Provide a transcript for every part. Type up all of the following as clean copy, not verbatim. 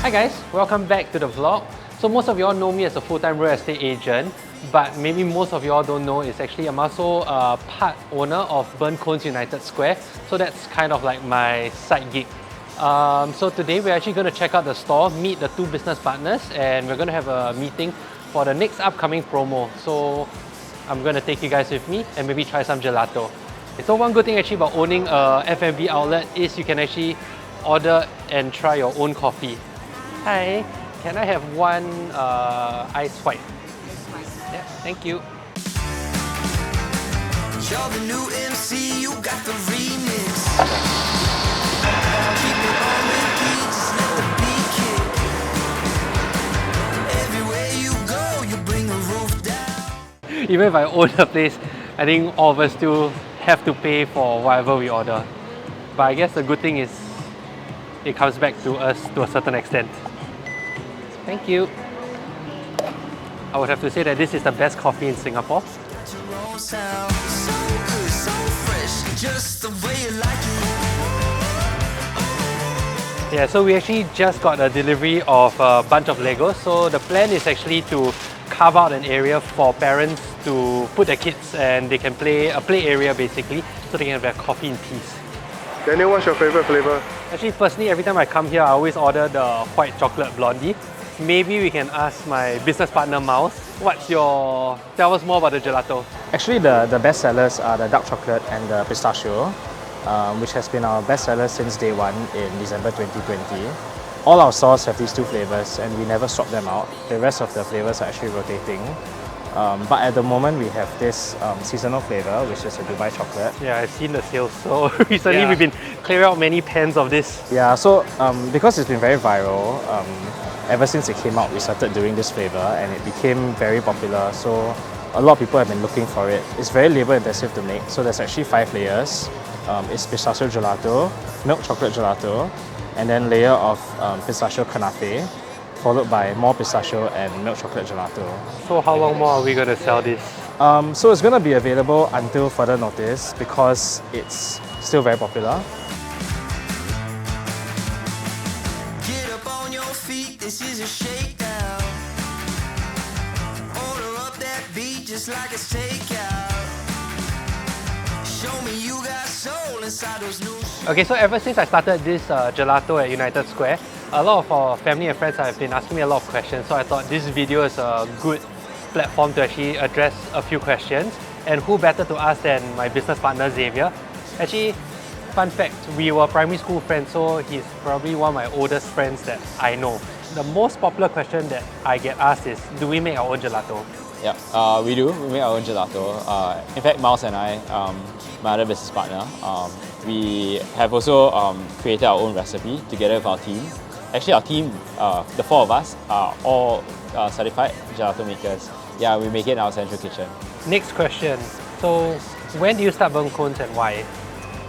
Hi guys, welcome back to the vlog. So most of y'all know me as a full-time real estate agent, but maybe most of y'all don't know is actually I'm also part owner of Burnt Cones United Square. So that's kind of like my side gig. So today we're actually going to check out the store, meet the two business partners, and we're going to have a meeting for the next upcoming promo. So I'm going to take you guys with me and maybe try some gelato. So one good thing actually about owning a F&B outlet is you can actually order and try your own coffee. Hi, can I have one ice white? Yeah, thank you. You're the new MC, you got the remix. Keep it on repeat, just let the beat kick. Everywhere you go, you bring the roof down. Even if I own a place, I think all of us still have to pay for whatever we order. But I guess the good thing is it comes back to us to a certain extent. Thank you. I would have to say that this is the best coffee in Singapore. Got your own sound, so good, so fresh, just the way you like it. Yeah, so we actually just got a delivery of a bunch of Legos. So the plan is actually to carve out an area for parents to put their kids and they can play a play area basically, so they can have their coffee in peace. Daniel, what's your favorite flavor? Actually, personally, every time I come here, I always order the white chocolate blondie. Maybe we can ask my business partner Miles. Tell us more about the gelato. Actually, the best sellers are the dark chocolate and the pistachio, which has been our best seller since day one in December 2020. All our stores have these two flavors and we never swap them out. The rest of the flavors are actually rotating. But at the moment, we have this seasonal flavor, which is a Dubai chocolate. Yeah, I've seen the sales. So recently we've been clearing out many pans of this. Yeah, so because it's been very viral, ever since it came out, we started doing this flavor and it became very popular. So a lot of people have been looking for it. It's very labor intensive to make. So there's actually 5 layers. It's pistachio gelato, milk chocolate gelato, and then layer of pistachio canape, followed by more pistachio and milk chocolate gelato. So how long more are we going to sell this? So it's going to be available until further notice because it's still very popular. Get up on your feet, this is a shakedown. Order up that beat just like it's takeout. Show me you got soul inside those new shoes. Okay, so ever since I started this gelato at United Square, a lot of our family and friends have been asking me a lot of questions. So I thought this video is a good platform to actually address a few questions. And who better to ask than my business partner Xavier? Actually, fun fact, we were primary school friends, so he's probably one of my oldest friends that I know. The most popular question that I get asked is, do we make our own gelato? Yeah, we do. We make our own gelato. In fact, Miles and I, my other business partner, we have also created our own recipe together with our team. Actually, our team, the 4 of us, are all certified gelato makers. Yeah, we make it in our central kitchen. Next question. So when do you start Burnt Cones and why?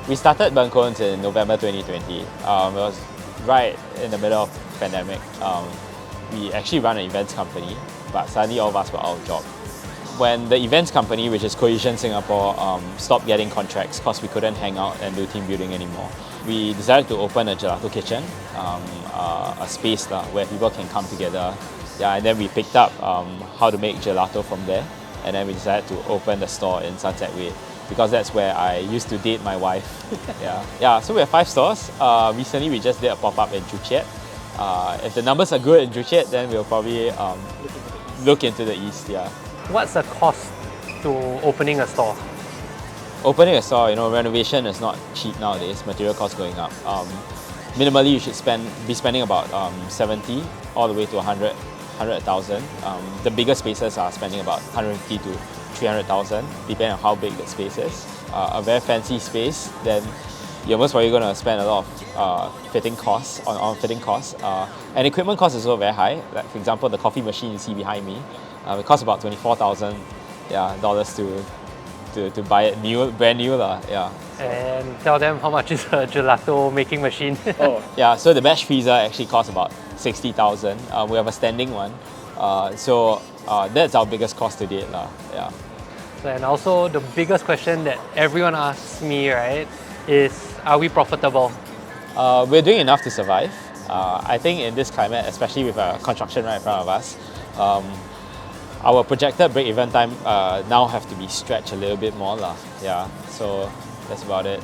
We started Burnt Cones in November 2020. It was right in the middle of the pandemic. We actually run an events company, but suddenly all of us were out of job. When the events company, which is Cohesion Singapore, stopped getting contracts because we couldn't hang out and do team building anymore, we decided to open a gelato kitchen, a space where people can come together. Yeah, and then we picked up how to make gelato from there, and then we decided to open the store in Sunset Way because that's where I used to date my wife. Yeah. So we have 5 stores. Recently, we just did a pop-up in Joo Chiat. If the numbers are good in Joo Chiat, then we'll probably look into the east. Yeah. What's the cost to opening a store? Opening a store, renovation is not cheap nowadays. Material costs going up. Minimally, you should be spending about 70 all the way to 100,000. The bigger spaces are spending about 150 to 300,000, depending on how big the space is. A very fancy space, then you're most probably going to spend a lot of fitting costs on fitting costs. And equipment costs is also very high. Like for example, the coffee machine you see behind me, it costs about $24,000 to buy it brand new. Yeah. And tell them how much is a gelato making machine. Yeah, so the batch freezer actually costs about 60,000. We have a standing one. So that's our biggest cost to date. Yeah. And also the biggest question that everyone asks me, right, is are we profitable? We're doing enough to survive. I think in this climate, especially with construction right in front of us, our projected break-even time now have to be stretched a little bit more lah. Yeah, so that's about it.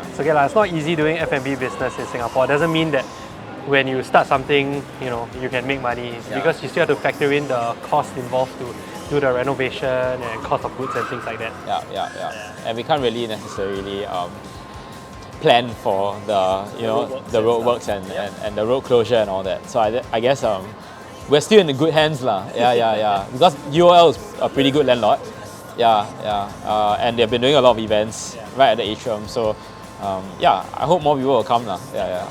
It's okay, it's not easy doing F&B business in Singapore. It doesn't mean that when you start something, you can make money, because you still have to factor in the cost involved to do the renovation and cost of goods and things like that. Yeah. And we can't really necessarily plan for the roadworks and the road closure and all that. So I guess we're still in the good hands lah. Yeah. Because UOL is a pretty good landlord. And they've been doing a lot of events right at the atrium. So I hope more people will come lah. Yeah.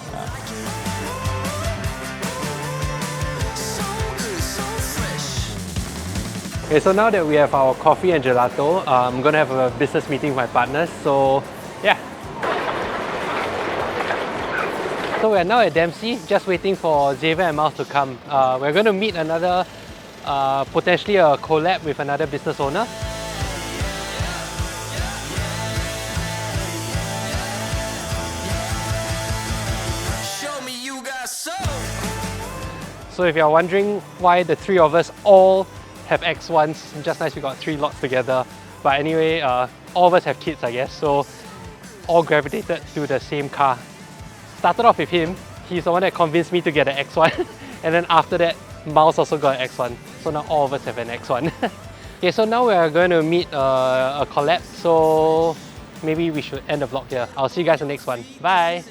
Okay, so now that we have our coffee and gelato, I'm going to have a business meeting with my partners. So yeah. So we're now at Dempsey, just waiting for Xavier and Miles to come. We're going to meet another, potentially a collab with another business owner. So if you're wondering why the three of us all have X1s, just nice we got 3 lots together. But anyway, all of us have kids, I guess, so all gravitated to the same car. Started off with him, he's the one that convinced me to get an X1 and then after that, Miles also got an X1. So now all of us have an X1. Okay, so now we're going to meet a collab, so maybe we should end the vlog here. I'll see you guys in the next one. Bye!